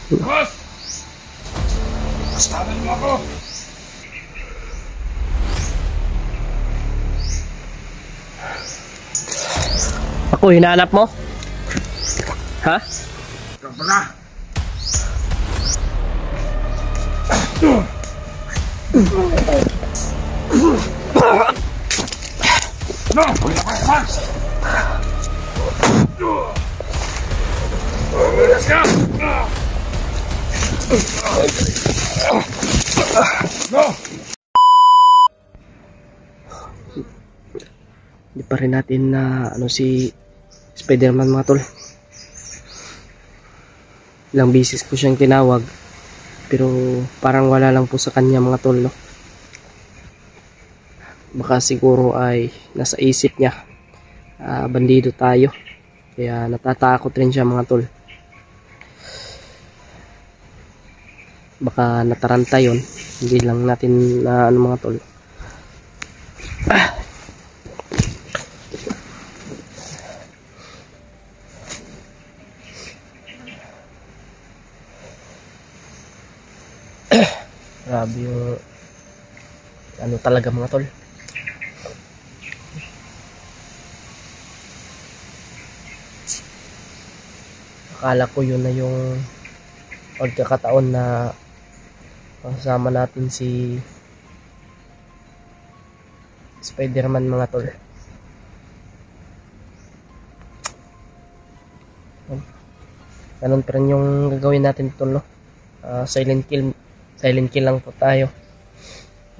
Boss! Bastahan mo ako! Ako, hinahanap mo? Ha? Kapala! No! Wala ka naman! Let's go! No! Hindi pa rin natin na si Spider-Man mga tol. Ilang beses ko siyang tinawag pero parang wala lang po sa kanya mga tol, no? Baka siguro ay nasa isip niya bandido tayo, kaya natatakot rin siya mga tol. Baka nataranta yon, hindi lang natin na mga tol. Grabe yung talaga mga tol. Akala ko yun na yung pagkakataon na kasama natin si Spider-Man mga tol. Ganun pa rin yung gagawin natin tol, no? Silent kill lang po tayo.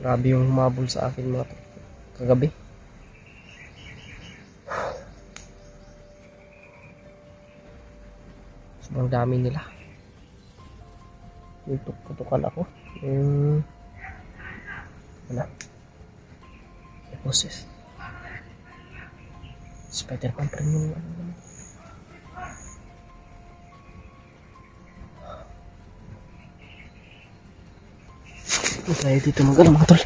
Grabe yung humabol sa akin mga tol kagabi. Sobrang dami nila. Tutukan ako. Ano? Boses. Spider-Man pa rin yung tayo dito mga tol.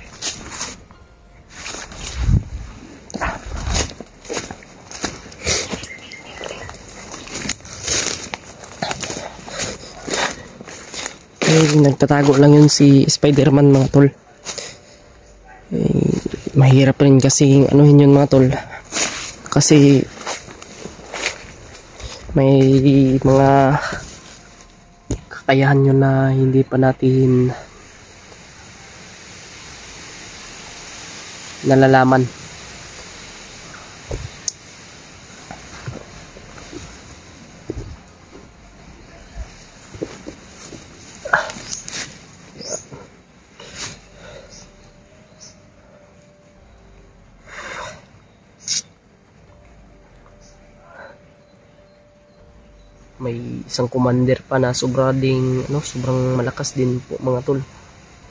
Nagtatago lang yun si Spider-Man mga tol. Mahirap rin kasi anuhin yun mga tol, kasi may mga kakayahan yun na hindi pa natin nalalaman. May isang commander pa na sobrang malakas din po mga tol,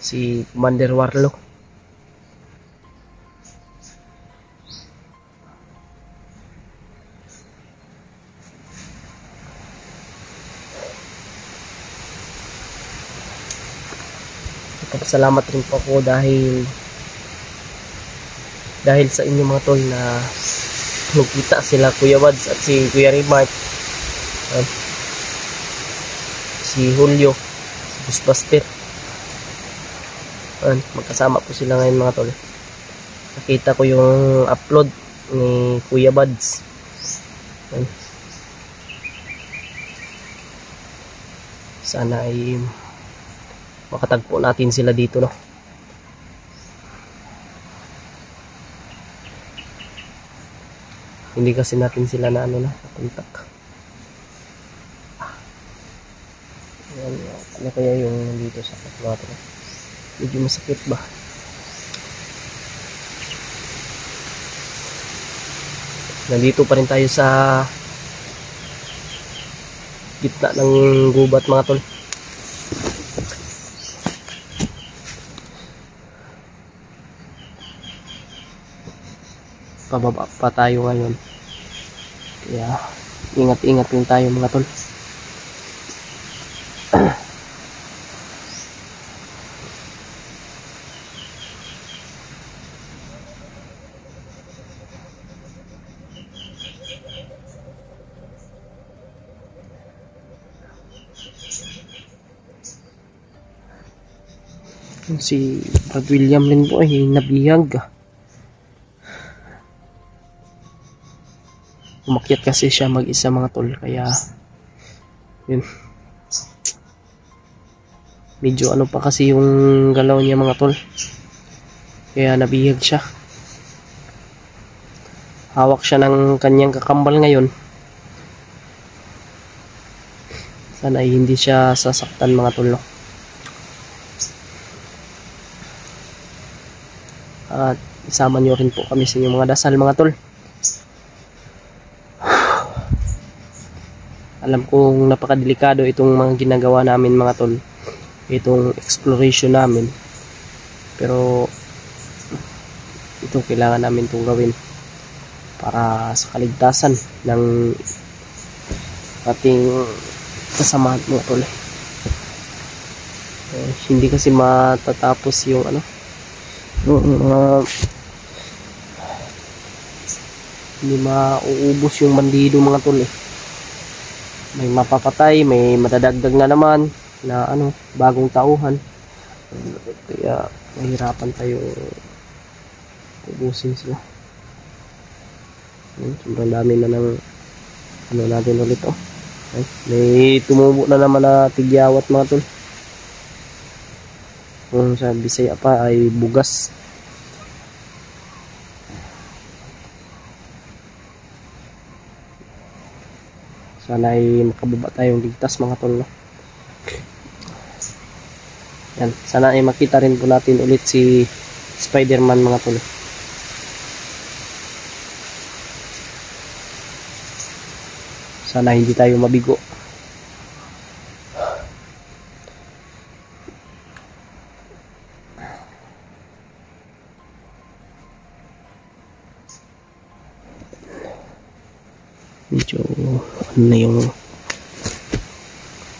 si Commander Warlock. Salamat rin po ako dahil sa inyo mga tol na nagkita sila Kuya Wads at si Kuya Remart, si Julio, si Busbuster. Magkasama po sila ngayon mga tol. Nakita ko yung upload ni Kuya Wads. Sana ay makatagpo natin sila dito, no? Hindi kasi natin sila na nakontak. Ano kaya yung nandito sa mga to? Medyo masakit ba? Nandito pa rin tayo sa gitna ng gubat mga tol. Pababa pa tayo ngayon, kaya ingat-ingat din tayo mga tol. Si Brad William rin po ay nabihag. Umakyat kasi siya mag-isa mga tol, kaya yun. Medyo ano pa kasi yung galaw niya mga tol, kaya nabihag siya. Hawak siya ng kanyang kakambal ngayon. Sana ay hindi siya sasaktan mga tol, no? At isama nyo rin po kami sa inyong mga dasal mga tol. Alam kong napakadelikado itong mga ginagawa namin mga tol, itong exploration namin, pero ito kailangan namin itong gawin para sa kaligtasan ng ating kasamahan mga tol. Hindi kasi matatapos yung ano, hindi mauubos yung bandido mga tol eh. May mapapatay, may madadagdag na naman na ano, bagong tauhan, kaya mahirapan tayo ubusin sila. Sobrang dami na ng ano natin ulit oh. Ay, may tumubo na naman na tigyawat mga tol. Kung sa Bisaya pa ay bugas. Sana ay makababa tayong ligtas mga tol, no? Yan, sana ay makita rin po natin ulit si Spider-Man mga tol. Sana hindi tayo mabigo. Medyo ano na yung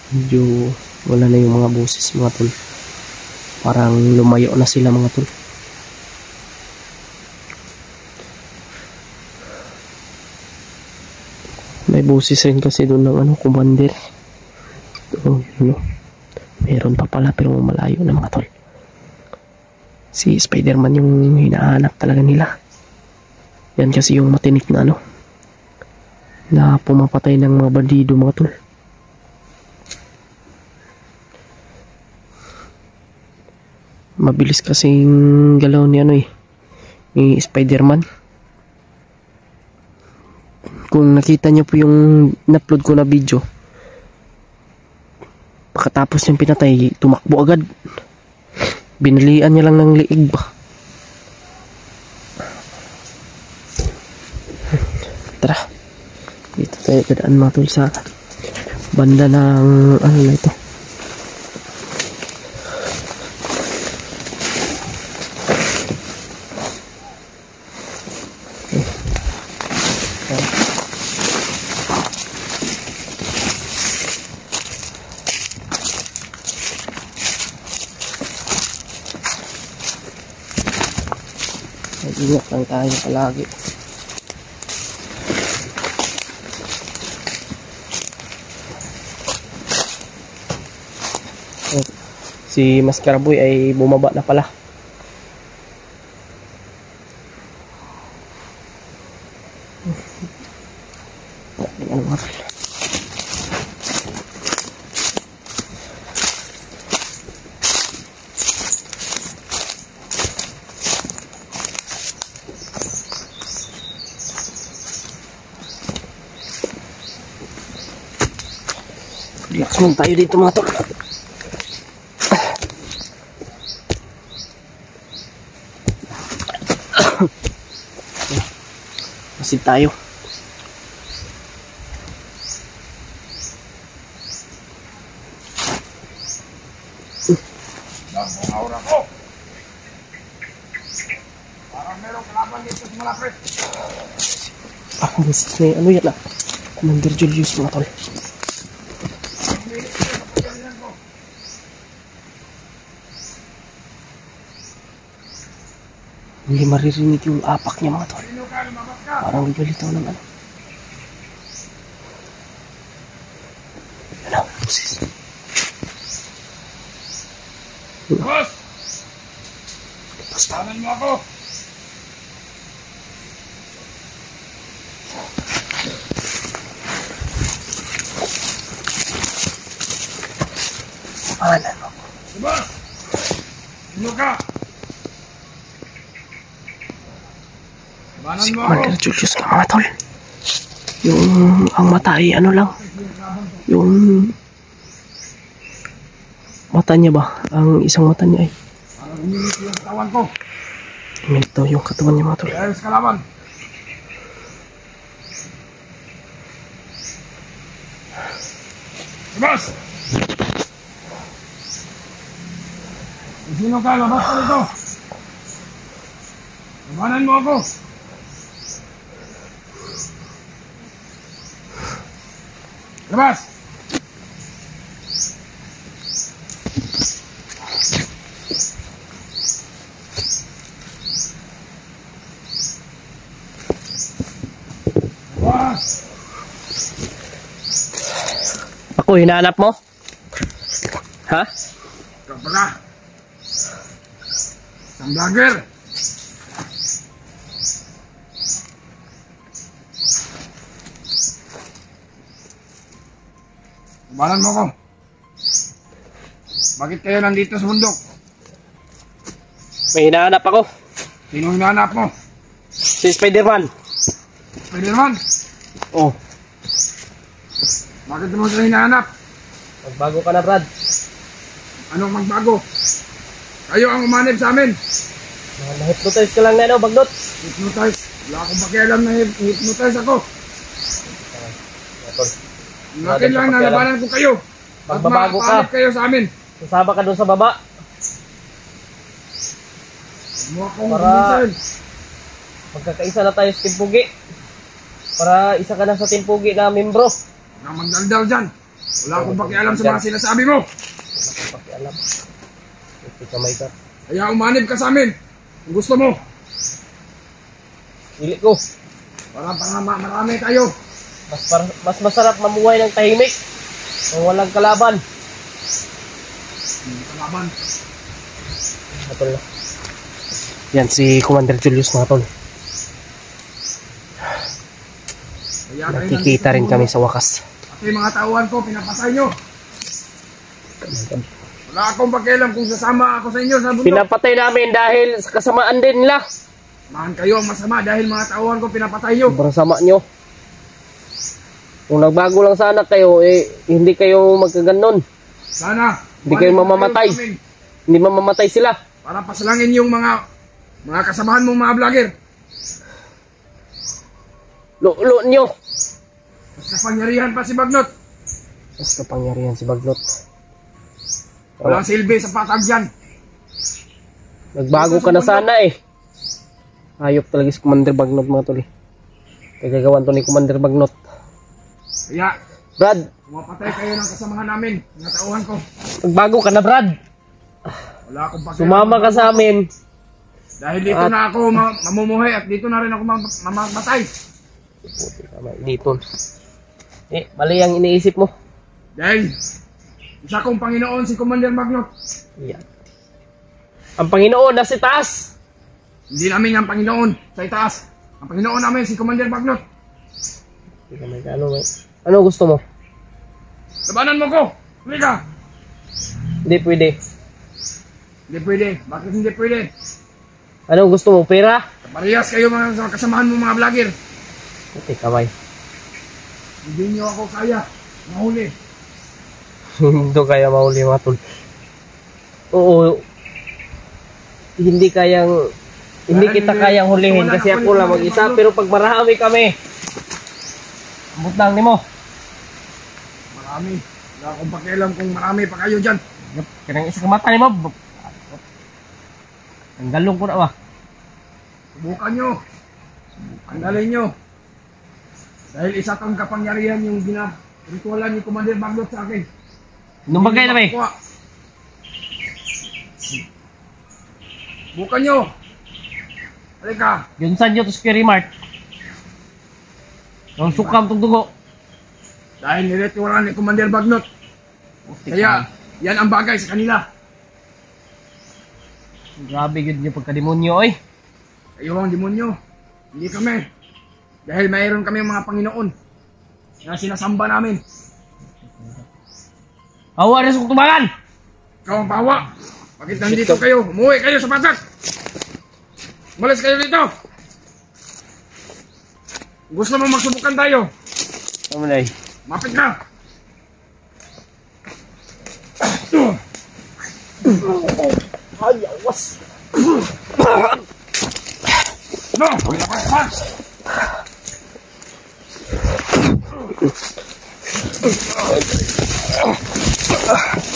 medyo wala na yung mga boses mga tol. Parang lumayo na sila mga tol. May boses rin kasi doon ng ano, commander. Oh, ano, meron pa pala pero malayo na mga tol. Si Spider-Man yung hinahanap talaga nila. Yan kasi yung matinik na ano, na pumapatay ng mga bandido mga tol. Mabilis kasing galaw ni ano eh, ni Spider-Man. Kung nakita niyo po yung in-upload ko na video, pagkatapos yung pinatay, tumakbo agad. Binalian niya lang ng liig ba. Tara, dito tayo dadaan mga tol sa banda ng ano na ito. Ingat lang tayo palagi. Si Mascaraboy ay bumaba na pala. Ano nga pala. Relax muna tayo dito mga tol. Masid tayo. Ang aura ko. Parang merong kalaban dito sa malapit. Busis na ano yan ah, Commander Julius mga tol. Hindi maririnig yung apak niya mga tol. Parang bibalitaw ng ano. Ano, busis. Boss! Labanan mo ako. Pangalan mo. Diba? Sino ka? Labanan Si mo ako. Commander Julius nga mga tol. Yung ang mata ay ano lang. Yung mata niya ba? Ang isang mata niya ay Parang humingiti yung katawan ko. minto yung katawan niya mga tol. Dahil sa kalaban. Labas! Kung sino ka, labas ka nito. Labanan mo ako. Labas! Labas! Ako, hinahanap mo? Ha? Ikaw pala. Isang vlogger. Labanan mo ko. Bakit kayo nandito sa bundok? May hinahanap ako. Sino hinahanap mo? Si Spider-Man. Pwede naman. Oh, Bakit mo sila hinahanap? magbago ka na, Brad. Anong magbago? Kayo ang umanib sa amin. Nahipnotize ka lang na, no, Bagnot? Hypnotize. Wala akong pakialam na hypnotize ako. Ang akin lang na labanan ko kayo. At Magbabago ka. mapalit kayo sa amin. Sasama ka doon sa baba. Huwag mo akong Para- humintayin. Magkakaisa na tayo sa Timpugi. Para isa ka na sa Timpugi na membro. Huwag kang magdaldal dyan. Wala akong pakialam sa mga sinasabi mo. Pakialam. Ito kamay ka. Kaya umanib ka sa amin. Kung gusto mo. Pili ko. Para marami tayo. Mas masarap mamuhay ng tahimik. Kung walang kalaban. Kalaban. Matol na. Yan si Commander Julius mga tol. Kaya kayo Nakikita rin nandito kami sa sa wakas. bundok. At yung mga tauhan ko, pinapatay nyo. Wala akong pakialam kung sasama ako sa inyo sa bundok. Pinapatay namin dahil sa kasamaan din nila. Mahan kayo ang masama dahil mga tauhan ko pinapatay nyo. Sobrang sama nyo. Kung nagbago lang sana kayo, hindi kayo magkaganon. Sana. Hindi kayo mamamatay. sa amin Hindi mamamatay sila. Para pasalangin yung mga kasamahan mong mga vlogger. Lulo nyo. Mas kapangyarihan pa si Bagnot. Mas kapangyarihan si Bagnot. Walang silbi sa patag dyan. Nagbago ka na sana eh. Hayop talaga si Commander Bagnot mga tol. Kagagawan to ni Commander Bagnot. Kaya, Brad, pumapatay kayo ng kasamahan namin. Mga tauhan ko. nagbago ka na Brad. Wala akong pakialam. Sumama ka sa amin. Dahil dito At- na ako mamumuhay at dito na rin ako mamamatay. Dito. Mali ang iniisip mo. Dahil, isa kong Panginoon si Commander Bagnot. Yan. Ang Panginoon nasa taas. Hindi namin ang Panginoon sa itaas. Ang Panginoon namin si Commander Bagnot. Ano gusto mo? Labanan mo ko! Huli ka! Hindi pwede. Hindi pwede. Bakit hindi pwede? Ano gusto mo? Pera? Parehas kayo mga kasamahan mo mga vlogger. Puti kamay. Hindi nyo ako kaya. Mahuli. Hindi kaya mahuli mga tol. Oo. Hindi kita kayang hulihin kasi ako lang mag-isa. Pero pag marami kami, ambot lang ni mo. Marami. Wala akong pakialam kung marami pa kayo dyan. Kanang isa ka mata ni mo. Ang galong ko na ba? Subukan nyo. Andalin nyo. Dahil isa tong kapangyarihan yung ritualan ni Commander Bagnot sa akin. Nung bagay na ba eh? Makuha. Subukan nyo. Halika. Yun saan yun to Scary Mart. Yung sukam tong dugo. Dahil niritualan ni Commander Bagnot. Kaya, yan ang bagay sa kanila. Grabe yun yung pagkademonyo, oy. Kayo ang demonyo. Hindi kami. Dahil mayroon kami mga Panginoon na sinasamba namin. Hawa na sa kutubangan! Ikaw ang bawa. Bakit nandito kayo? Umuwi kayo sa batak. Malis kayo dito. Gusto mo magsubukan tayo? Ano na eh? Mapit ka. Ay, awas! No! Lakas!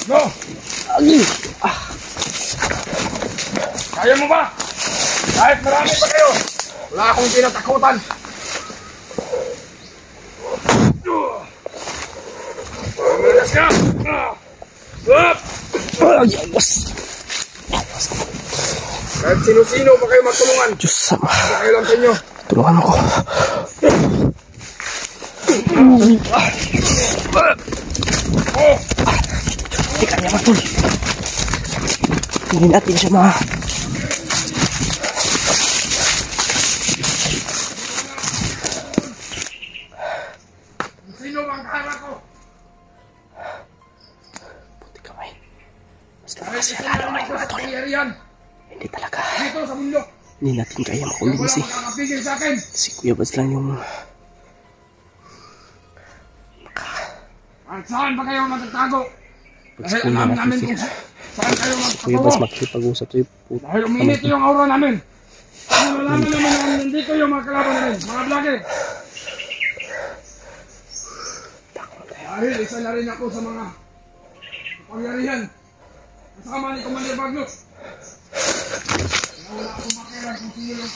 No! Kaya mo ba? Kahit marami pa kayo, wala akong tinatakutan. Umalas ka! Up! Ay, awas! Kahit sino-sino pa kayo magtulungan. Diyos sama. Basta kayo lang sa inyo. Tulungan ako. Oh! Hindi kanya matol. Hindi natin siya Sino bang kaharap ko? Buti kamay. Mas Kahit lakas isa siya na lalo lang may ako sa mga tol. pangyarihan. Hindi talaga. Dito sa mundo. Hindi natin kaya Kaya wala makumbinsi. makakapigil sa akin. Si Kuya Bas lang yung At saan ba kayo matatago? Dahil pag-school na alam natin namin si kung saan kayo Kuya Bas magpatungo. makikipag-usap sa'yo. Puta. Dahil uminit yung aura namin. Kung nalaman namin na nandito yung mga kalaban namin, mga vlogger. Dahil isa na rin ako sa mga kapangyarihan. Kasama ni Commander Bagno. Kaya wala akong makialam kung sino yung